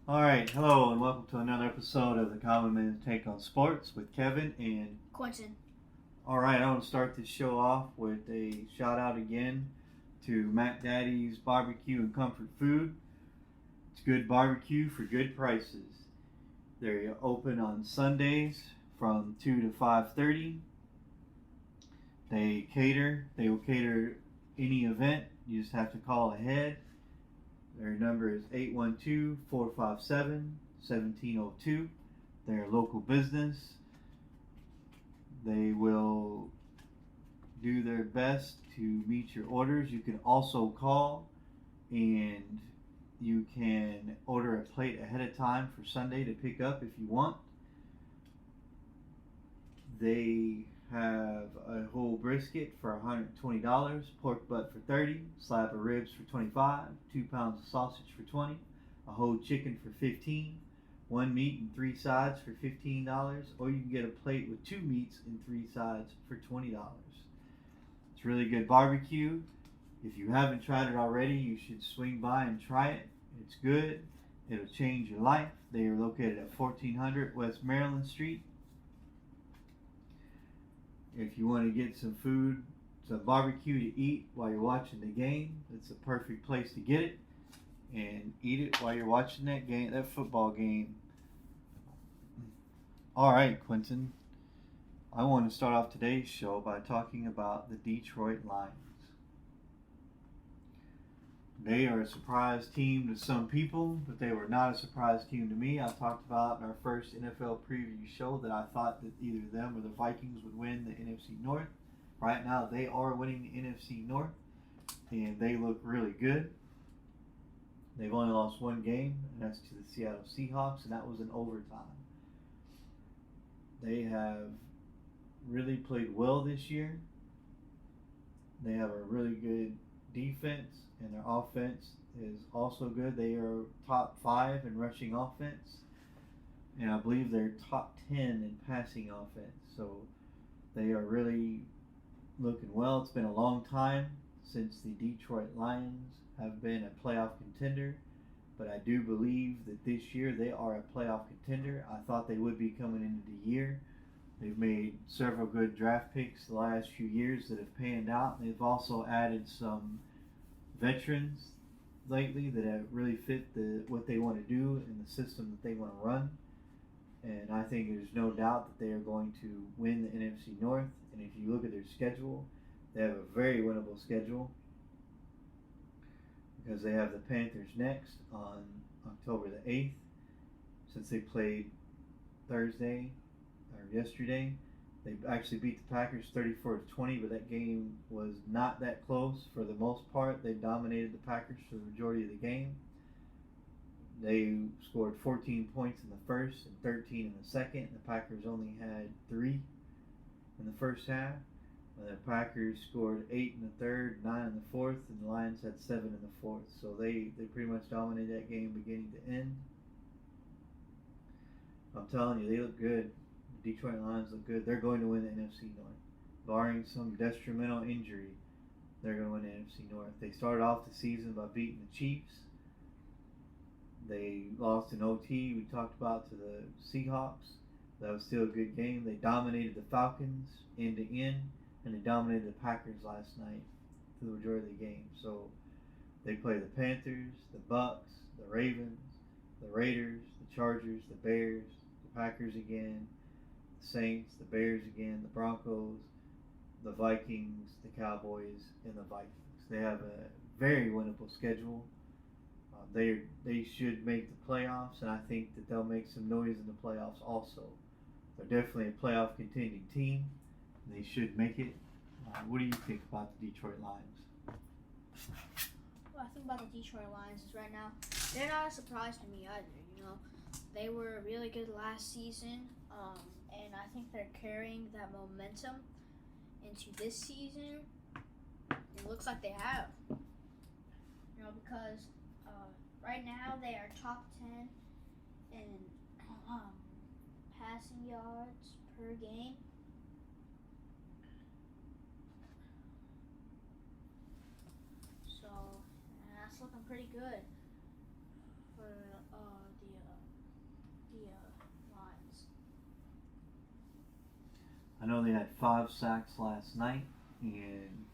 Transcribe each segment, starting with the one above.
Alright, hello and welcome to another episode of the Common Man's Take on Sports with Kevin and Quentin. Alright, I want to start this show off with a shout out again to Mac Daddy's Barbecue and Comfort Food. It's good barbecue for good prices. They're open on Sundays from 2 to 5:30. They will cater any event. You just have to call ahead. Their number is 812-457-1702. They're a local business. They will do their best to meet your orders. You can also call and you can order a plate ahead of time for Sunday to pick up if you want. They have a whole brisket for $120, pork butt for $30, slab of ribs for $25, 2 pounds of sausage for $20, a whole chicken for $15, one meat and 3 sides for $15, or you can get a plate with 2 meats and 3 sides for $20. It's really good barbecue. If you haven't tried it already, you should swing by and try it. It's good. It'll change your life. They are located at 1400 West Maryland Street. If you want to get some food, some barbecue to eat while you're watching the game, it's a perfect place to get it and eat it while you're watching that football game. All right, Quentin. I want to start off today's show by talking about the Detroit Lions. They are a surprise team to some people, but they were not a surprise team to me. I talked about in our first NFL preview show that I thought that either them or the Vikings would win the NFC North. Right now, they are winning the NFC North, and they look really good. They've only lost one game, and that's to the Seattle Seahawks, and that was in overtime. They have really played well this year. They have a really good defense, and their offense is also good. They are top 5 in rushing offense, and I believe they're top 10 in passing offense. So they are really looking well. It's been a long time since the Detroit Lions have been a playoff contender, but I do believe that this year they are a playoff contender. I thought they would be coming into the year. They've made several good draft picks the last few years that have panned out. They've also added some veterans lately that have really fit what they want to do and the system that they want to run. And I think there's no doubt that they are going to win the NFC North. And if you look at their schedule, they have a very winnable schedule because they have the Panthers next on October the 8th. Since they played Thursday or yesterday, they actually beat the Packers 34-20, but that game was not that close for the most part. They dominated the Packers for the majority of the game. They scored 14 points in the first and 13 in the second. The Packers only had 3 in the first half. The Packers scored 8 in the third, 9 in the fourth, and the Lions had 7 in the fourth. So they pretty much dominated that game beginning to end. I'm telling you, they look good. The Detroit Lions look good. They're going to win the NFC North. Barring some detrimental injury, they're going to win the NFC North. They started off the season by beating the Chiefs. They lost in OT, we talked about, to the Seahawks. That was still a good game. They dominated the Falcons end to end, and they dominated the Packers last night for the majority of the game. So they play the Panthers, the Bucks, the Ravens, the Raiders, the Chargers, the Bears, the Packers again, the Saints, the Bears again, the Broncos, the Vikings, the Cowboys, and the Vikings. They have a very winnable schedule. They should make the playoffs, and I think that they'll make some noise in the playoffs also. They're definitely a playoff contending team. They should make it. What do you think about the Detroit Lions? What I think about the Detroit Lions is right now, they're not a surprise to me either. They were really good last season, and I think they're carrying that momentum into this season. It looks like they have. Because right now they are top 10 in passing yards per game. So that's looking pretty good for the I know they had 5 sacks last night, and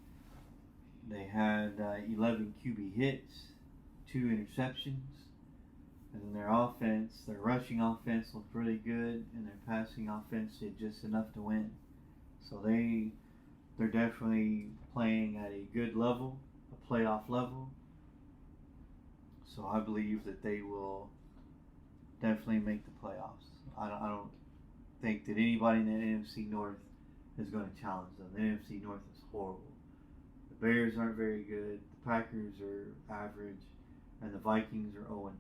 they had 11 QB hits, 2 interceptions, and then their rushing offense looked really good, and their passing offense did just enough to win. So they're definitely playing at a good level, a playoff level. So I believe that they will definitely make the playoffs. I don't think that anybody in the NFC North is going to challenge them. The NFC North is horrible. The Bears aren't very good. The Packers are average, and the Vikings are 0-3.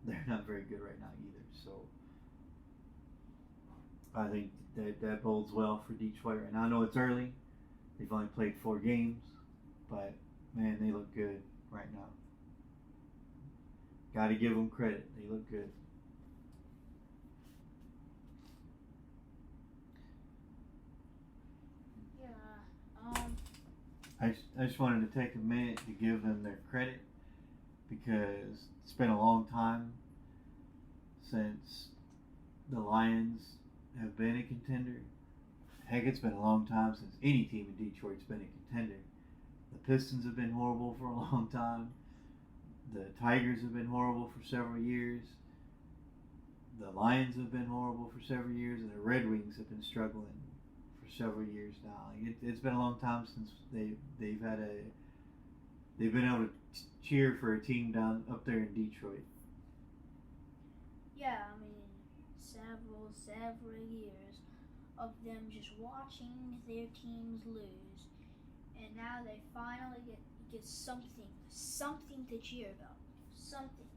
They're not very good right now either. So I think that bodes well for Detroit right now. I know it's early. They've only played 4 games, but man, they look good right now. Got to give them credit. They look good. I just wanted to take a minute to give them their credit because it's been a long time since the Lions have been a contender. Heck, it's been a long time since any team in Detroit's been a contender. The Pistons have been horrible for a long time. The Tigers have been horrible for several years. The Lions have been horrible for several years, and the Red Wings have been struggling for several years now. It's been a long time since they've been able to cheer for a team down up there in Detroit. Yeah, I mean, several years of them just watching their teams lose, and now they finally get something to cheer about. Something.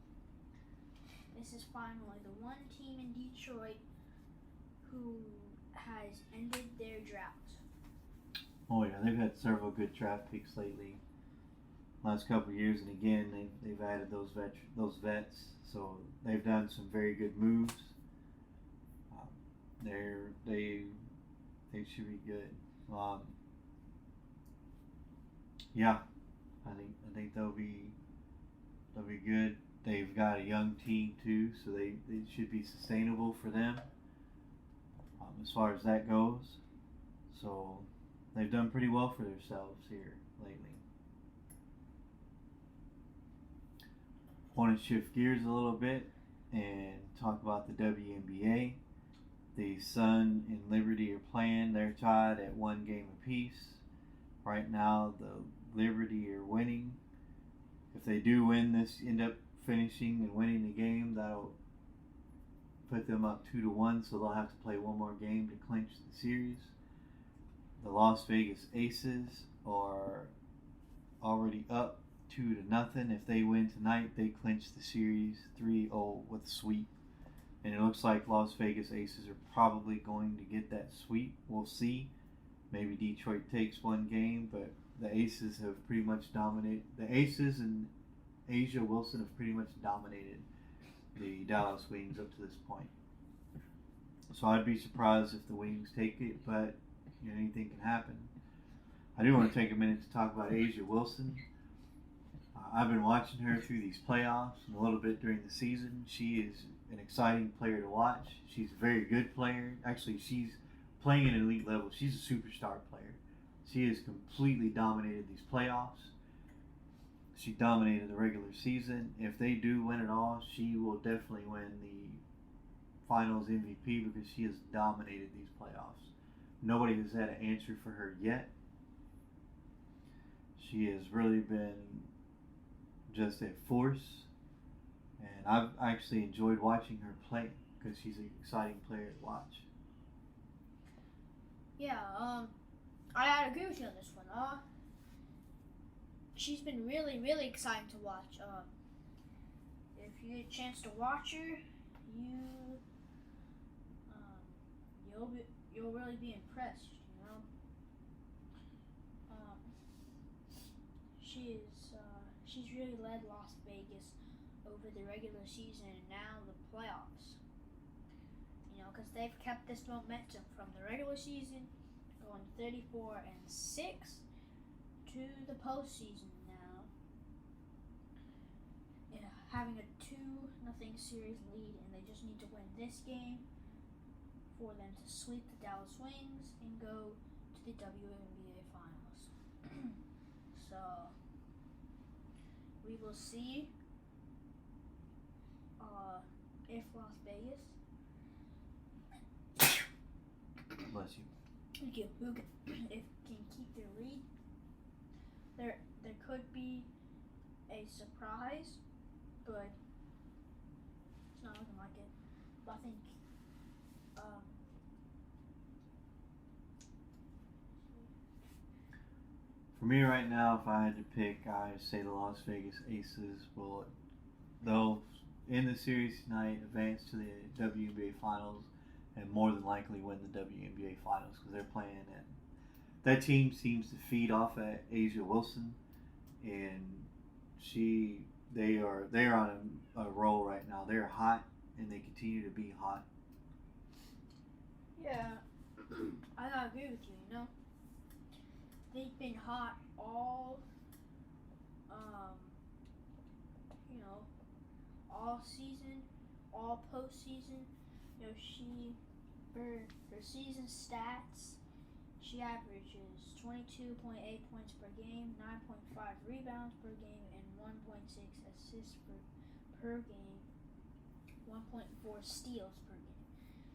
This is finally the one team in Detroit who has ended their drought. Oh yeah, they've had several good draft picks lately. Last couple of years, and again they've added those vets. So they've done some very good moves. They should be good. Yeah, I think they'll be good. They've got a young team too, so they should be sustainable for them as far as that goes. So they've done pretty well for themselves here lately. Want to shift gears a little bit and talk about the WNBA. The Sun and Liberty are playing. They're tied at 1 game apiece. Right now, the Liberty are winning. If they do win this, end up finishing and winning the game, that'll put them up 2-1, so they'll have to play one more game to clinch the series. The Las Vegas Aces are already up 2-0. If they win tonight, they clinch the series 3-0 with a sweep. And it looks like Las Vegas Aces are probably going to get that sweep. We'll see. Maybe Detroit takes one game, but the Aces have pretty much dominated. The Aces and Asia Wilson have pretty much dominated the Dallas Wings up to this point. So I'd be surprised if the Wings take it, but anything can happen. I do want to take a minute to talk about Asia Wilson. I've been watching her through these playoffs and a little bit during the season. She is an exciting player to watch. She's a very good player. Actually, she's playing at an elite level. She's a superstar player. She has completely dominated these playoffs. She dominated the regular season. If they do win it all, she will definitely win the Finals MVP because she has dominated these playoffs. Nobody has had an answer for her yet. She has really been just a force, and I've actually enjoyed watching her play because she's an exciting player to watch. Yeah, I agree with you on this one. She's been really exciting to watch. If you get a chance to watch her, you'll really be impressed. You know, she's really led Las Vegas over the regular season and now the playoffs. You know, because they've kept this momentum from the regular season, going 34-6 to the postseason now. Having a 2-0 series lead, and they just need to win this game for them to sweep the Dallas Wings and go to the WNBA Finals. So we will see if Las Vegas Bless you. if can keep their lead. There could be a surprise, but it's not looking like it. But I think For me right now, if I had to pick, I'd say the Las Vegas Aces will, they'll in the series tonight, advance to the WNBA Finals, and more than likely win the WNBA Finals because they're playing and that team seems to feed off at Asia Wilson, and they are on a roll right now. They're hot and they continue to be hot. yeah, I gotta agree with you. You know, they've been hot all all season, all postseason. You know, her season stats, she averages 22.8 points per game, 9.5 rebounds per game, and 1.6 assists per game, 1.4 steals per game.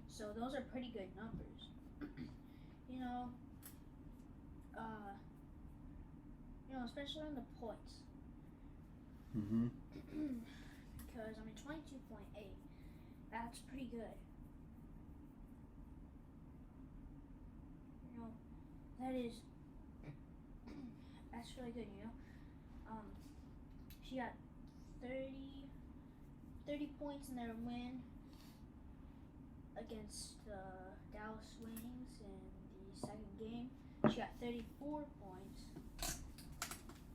So those are pretty good numbers. you know, especially on the points. Mm-hmm. Because, 22.8, that's pretty good. You know, that's really good, you know. She got 30 points in their win against the Dallas Wings in the second game. She got 34 points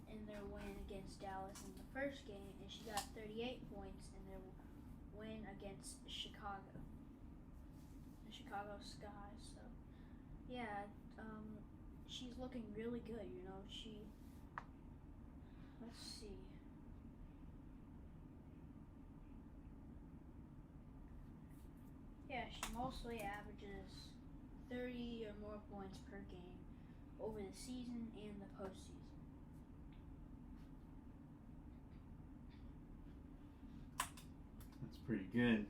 in their win against Dallas in the first game, and she got 38 points in their win against Chicago, the Chicago Sky. So, yeah, she's looking really good. You know, let's see. Yeah, she mostly averages 30 or more points per game over the season and the postseason. That's pretty good.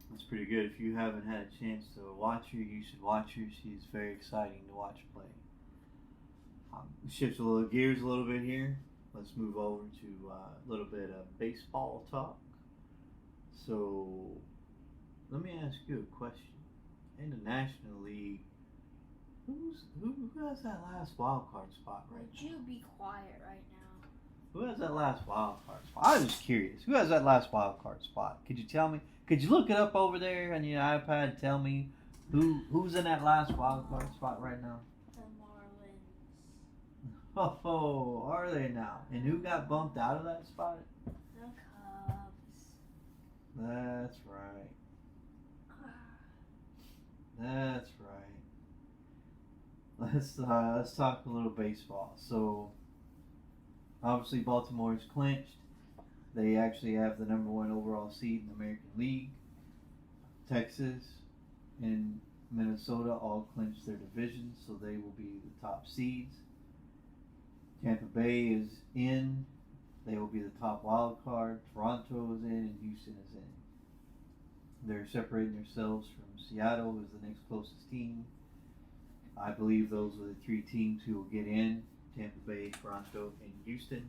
That's pretty good. If you haven't had a chance to watch her, you should watch her. She's very exciting to watch play. Shift gears a little bit here. Let's move over to a little bit of baseball talk. So, let me ask you a question. In the National League, who has that last wild card spot right now? Would you be quiet right now? Who has that last wild card spot? I'm just curious. Who has that last wild card spot? Could you tell me? Could you look it up over there on your iPad and tell me who's in that last wild card spot right now? The Marlins. Oh, are they now? And who got bumped out of that spot? The Cubs. That's right. That's right. Let's talk a little baseball. So, obviously, Baltimore's clinched. They actually have the number one overall seed in the American League. Texas and Minnesota all clinched their divisions, so they will be the top seeds. Tampa Bay is in. They will be the top wild card. Toronto is in, and Houston is in. They're separating themselves from Seattle, who's the next closest team. I believe those are the three teams who will get in: Tampa Bay, Toronto, and Houston.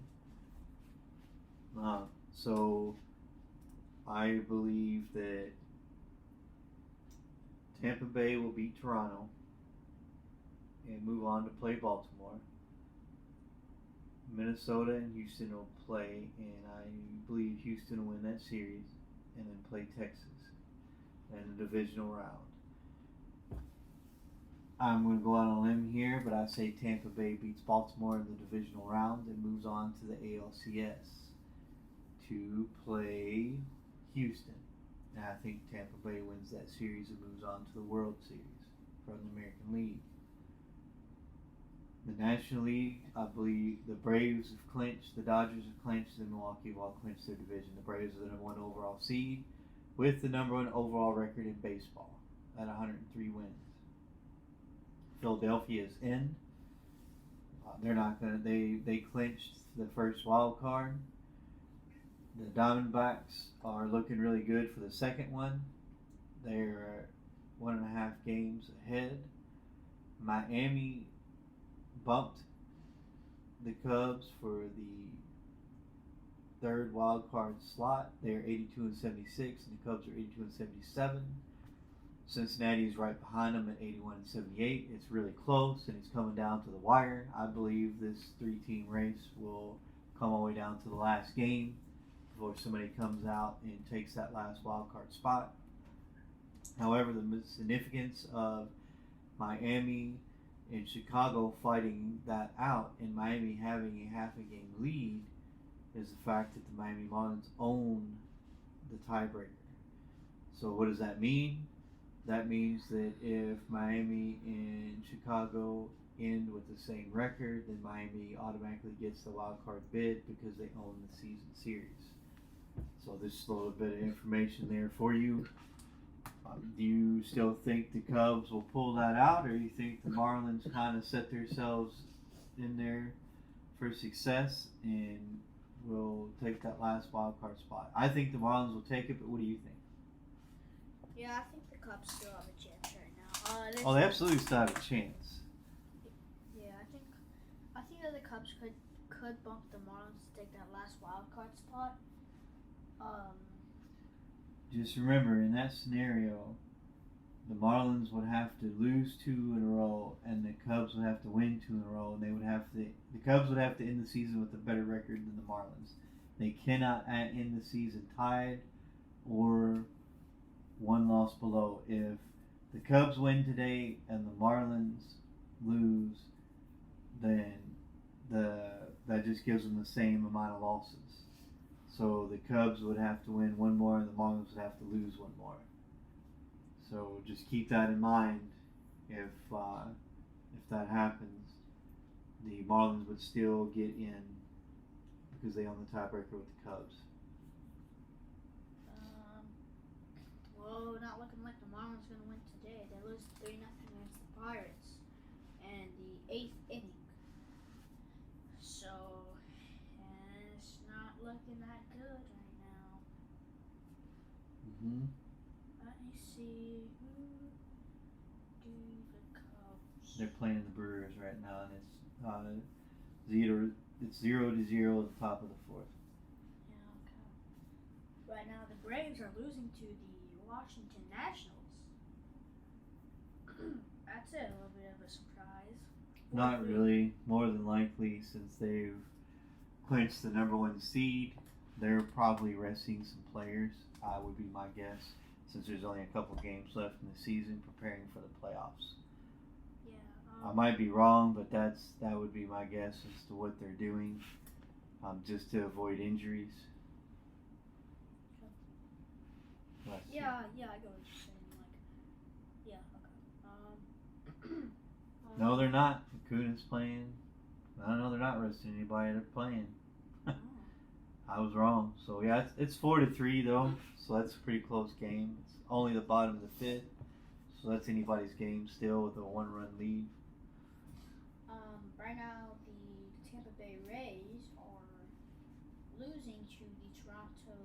So I believe that Tampa Bay will beat Toronto and move on to play Baltimore. Minnesota and Houston will play, and I believe Houston will win that series and then play Texas in the divisional round. I'm going to go out on a limb here, but I say Tampa Bay beats Baltimore in the divisional round and moves on to the ALCS to play Houston. And I think Tampa Bay wins that series and moves on to the World Series from the American League. The National League, I believe the Braves have clinched, the Dodgers have clinched, and Milwaukee will clinch their division. The Braves are the number one overall seed. with the number one overall record in baseball at 103 wins. Philadelphia is in. They're not gonna. They clinched the first wild card. The Diamondbacks are looking really good for the second one. They're 1.5 games ahead. Miami bumped the Cubs for the third wild card slot. They're 82-76, and the Cubs are 82-77. Cincinnati is right behind them at 81-78. It's really close, and it's coming down to the wire. I believe this 3-team race will come all the way down to the last game before somebody comes out and takes that last wild card spot. However, the significance of Miami and Chicago fighting that out and Miami having a half a game lead is the fact that the Miami Marlins own the tiebreaker. So what does that mean? That means that if Miami and Chicago end with the same record, then Miami automatically gets the wild card bid because they own the season series. So this is a little bit of information there for you. Do you still think the Cubs will pull that out, or you think the Marlins kind of set themselves in there for success and will take that last wild card spot? I think the Marlins will take it, but what do you think? Yeah, I think the Cubs still have a chance right now. They absolutely still have a chance. Yeah, I think that the Cubs could bump the Marlins to take that last wild card spot. Just remember, in that scenario, the Marlins would have to lose 2 in a row, and the Cubs would have to win 2 in a row, and the Cubs would have to end the season with a better record than the Marlins. They cannot end the season tied or one loss below. If the Cubs win today and the Marlins lose, then that just gives them the same amount of losses. So the Cubs would have to win one more, and the Marlins would have to lose one more. So just keep that in mind. If that happens, the Marlins would still get in because they own the tiebreaker with the Cubs. Well, not looking like the Marlins are going to win today. They lose 3-0 against the Pirates in the 8th inning. So, it's not looking that good right now. Let me see. Who do the Cubs? They're playing the Brewers right now, and it's 0-0 at the top of the 4th. Yeah, okay. Right now, the Braves are losing to the Washington Nationals. That's a little bit of a surprise. Not really. More than likely, since they've clinched the number 1 seed, they're probably resting some players, would be my guess, since there's only a couple games left in the season, preparing for the playoffs. Yeah. I might be wrong, but that would be my guess as to what they're doing, just to avoid injuries. Yeah, I get what you're saying. Okay. No, they're not. Acuna's playing. I don't know. They're not resting anybody. They're playing. I was wrong. So yeah, it's 4-3 though. So that's a pretty close game. It's only the bottom of the 5th. So that's anybody's game still with a 1-run lead. Right now the Tampa Bay Rays are losing to the Toronto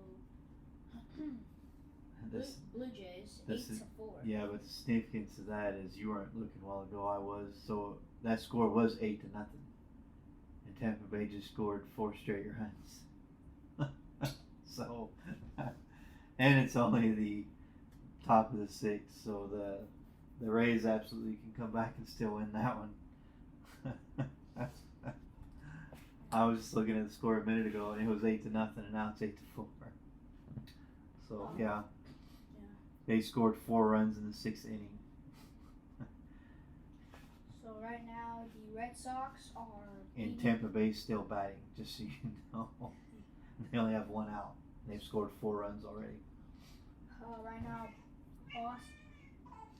Blue Jays 8-4. Yeah, but the significance of that is you weren't looking a while ago. I was. So that score was 8-0, and Tampa Bay just scored 4 straight runs. So, and it's only the top of the 6th, so the Rays absolutely can come back and still win that one. I was just looking at the score a minute ago, and it was 8-0, and now it's 8-4. So yeah. They scored 4 runs in the 6th inning. So right now the Red Sox are. And Tampa Bay's still batting, just so you know. They only have 1 out. They've scored 4 runs already. Right now,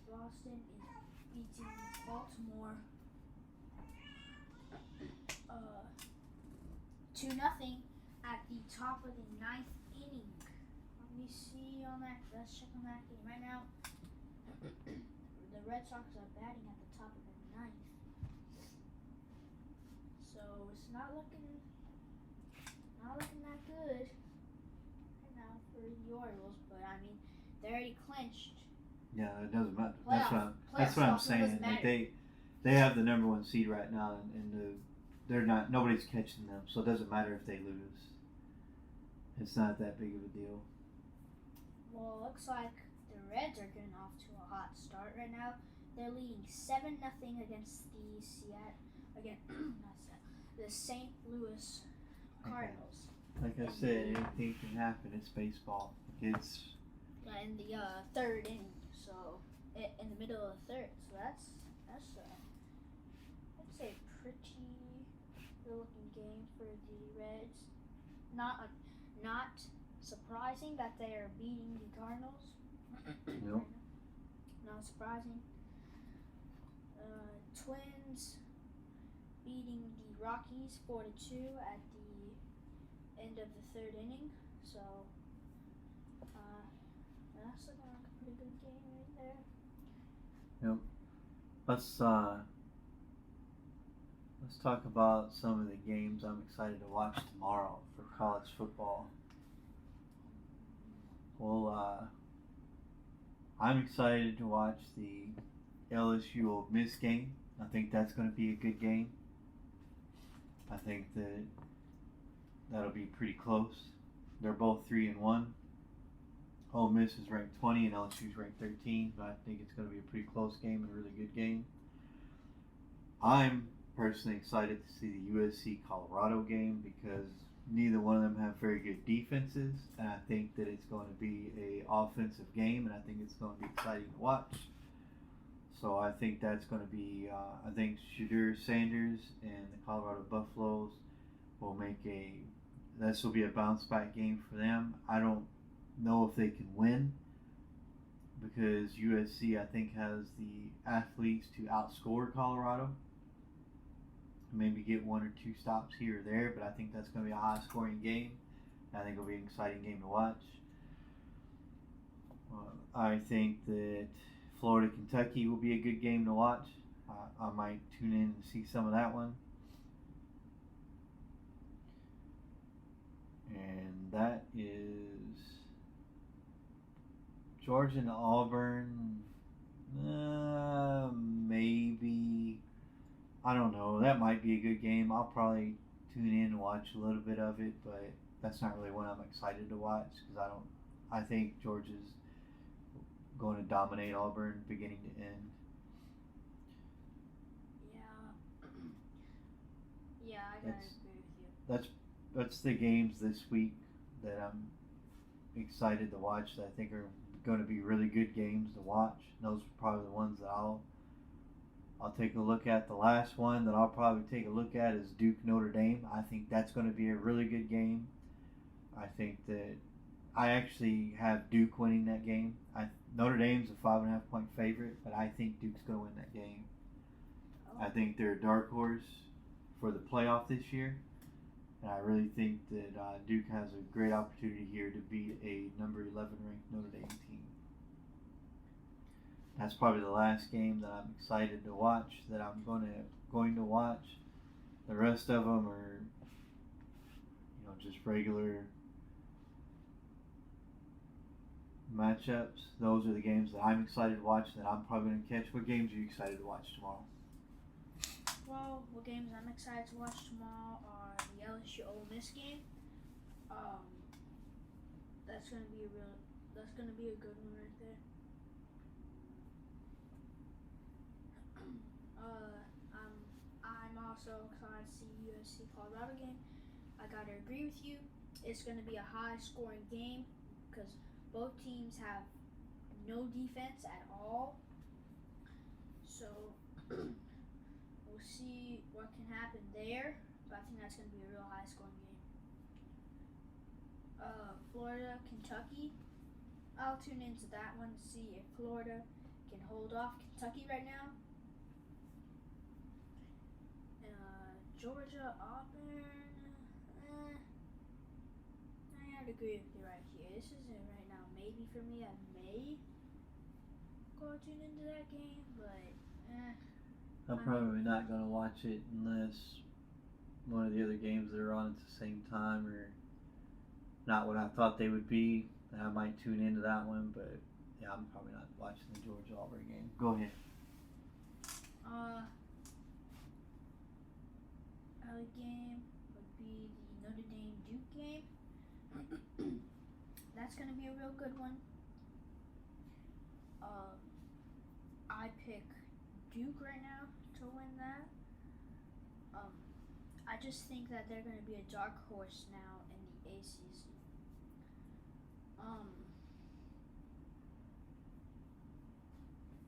Boston is beating Baltimore 2-0 at the top of the 9th inning. Let me ABC on that. Let's check on that game right now. The Red Sox are batting at the top of the ninth, so it's not looking that good right now for the Orioles. But I mean, they already clinched. Yeah, it doesn't matter. Playoff That's what I'm spot, so it saying. doesn't Like matter. they have the number one seed right now, and they're not. Nobody's catching them, so it doesn't matter if they lose. It's not that big of a deal. Well, it looks like the Reds are getting off to a hot start right now. They're leading 7-0 against the St. Louis Cardinals. Like I said, anything can happen. It's baseball. It's In the third inning, so in the middle of the third. So that's I'd say pretty good looking game for the Reds. Not surprising that they are beating the Cardinals. Nope. Not surprising. Twins beating the Rockies 4-2 at the end of the third inning. So that's looking like a pretty good game right there. Yep. Let's talk about some of the games I'm excited to watch tomorrow for college football. Well, I'm excited to watch the LSU Ole Miss game. I think that's going to be a good game. I think that'll be pretty close. They're both 3-1. Ole Miss is ranked 20 and LSU's ranked 13, but I think it's going to be a pretty close game and a really good game. I'm personally excited to see the USC Colorado game because neither one of them have very good defenses, and I think that it's going to be a offensive game, and I think it's going to be exciting to watch. So I think that's going to be, I think Shedeur Sanders and the Colorado Buffaloes will this will be a bounce back game for them. I don't know if they can win because USC I think has the athletes to outscore Colorado. Maybe get one or two stops here or there, but I think that's going to be a high scoring game. I think it'll be an exciting game to watch. I think that Florida Kentucky will be a good game to watch. I might tune in and see some of that one. And that is Georgia and Auburn. Maybe. I don't know. That might be a good game. I'll probably tune in and watch a little bit of it, but that's not really one I'm excited to watch because I think Georgia's going to dominate Auburn beginning to end. Yeah, I gotta agree with you. That's the games this week that I'm excited to watch that I think are going to be really good games to watch. Those are probably the ones that I'll take a look at. The last one that I'll probably take a look at is Duke Notre Dame. I think that's going to be a really good game. I think that I actually have Duke winning that game. Notre Dame's a 5.5 point favorite, but I think Duke's going to win that game. I think they're a dark horse for the playoff this year, and I really think that Duke has a great opportunity here to beat a number 11 ranked Notre Dame team. That's probably the last game that I'm excited to watch, that I'm going to watch. The rest of them are, just regular matchups. Those are the games that I'm excited to watch, that I'm probably going to catch. What games are you excited to watch tomorrow? Well, what games I'm excited to watch tomorrow are the LSU Ole Miss game. That's gonna be a good one right there. I'm also excited to see USC Colorado game. I gotta agree with you. It's gonna be a high scoring game because both teams have no defense at all. So we'll see what can happen there. But I think that's gonna be a real high scoring game. Florida, Kentucky. I'll tune into that one to see if Florida can hold off Kentucky right now. Georgia, Auburn. might agree with you right here. This isn't right now. Maybe for me, I may go tune into that game, but I'm probably not going to watch it unless one of the other games that are on at the same time are not what I thought they would be. I might tune into that one, but yeah, I'm probably not watching the Georgia Auburn game. Go ahead. Other game would be the Notre Dame Duke game. That's gonna be a real good one. I pick Duke right now to win that. I just think that they're gonna be a dark horse now in the ACC.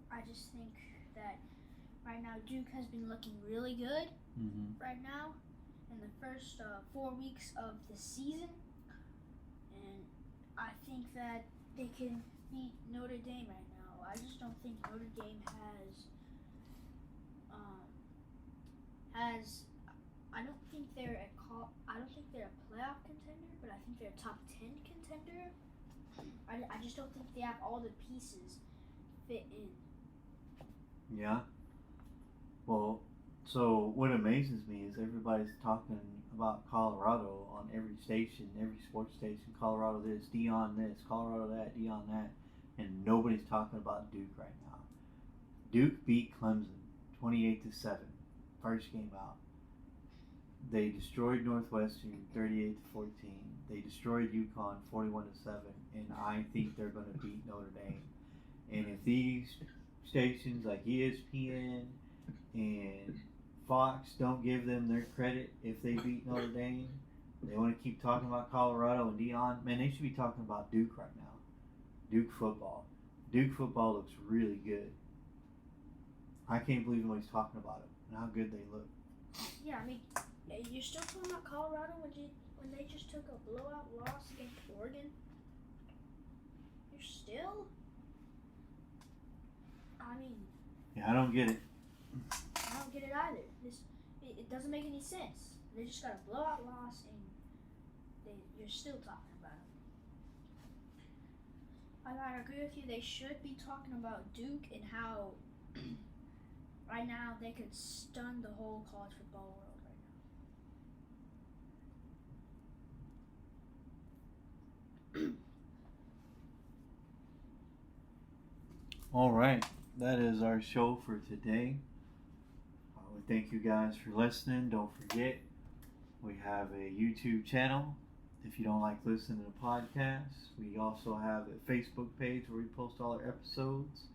I just think that right now Duke has been looking really good right now in the first 4 weeks of the season, and I think that they can beat Notre Dame right now. I just don't think Notre Dame has I don't think they're a playoff contender, but I think they're a top 10 contender. I just don't think they have all the pieces fit in. Yeah. Well, so what amazes me is everybody's talking about Colorado on every station, every sports station. Colorado this, Dion this, Colorado that, Dion that, and nobody's talking about Duke right now. Duke beat Clemson 28-7, first game out. They destroyed Northwestern 38-14. They destroyed UConn 41-7, and I think they're going to beat Notre Dame. And if these stations like ESPN and Fox don't give them their credit if they beat Notre Dame, they want to keep talking about Colorado and Dion, man, they should be talking about Duke right now. Duke football. Duke football looks really good. I can't believe nobody's talking about it and how good they look. Yeah, I mean, you're still talking about Colorado when they just took a blowout loss against Oregon? You're still? I mean... Yeah, I don't get it. I don't get it either. It doesn't make any sense. They just got a blowout loss and you're still talking about it. I agree with you. They should be talking about Duke and how right now they could stun the whole college football world right now. All right, that is our show for today. We thank you guys for listening. Don't forget, we have a YouTube channel. If you don't like listening to the podcast, we also have a Facebook page where we post all our episodes.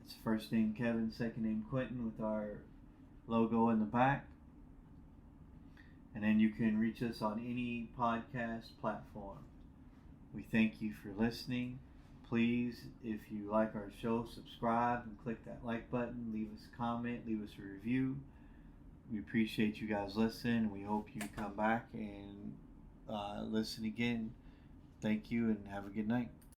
It's first name Kevin, second name Quentin with our logo in the back. And then you can reach us on any podcast platform. We thank you for listening. Please, if you like our show, subscribe and click that like button. Leave us a comment, leave us a review. We appreciate you guys listening. We hope you come back and listen again. Thank you and have a good night.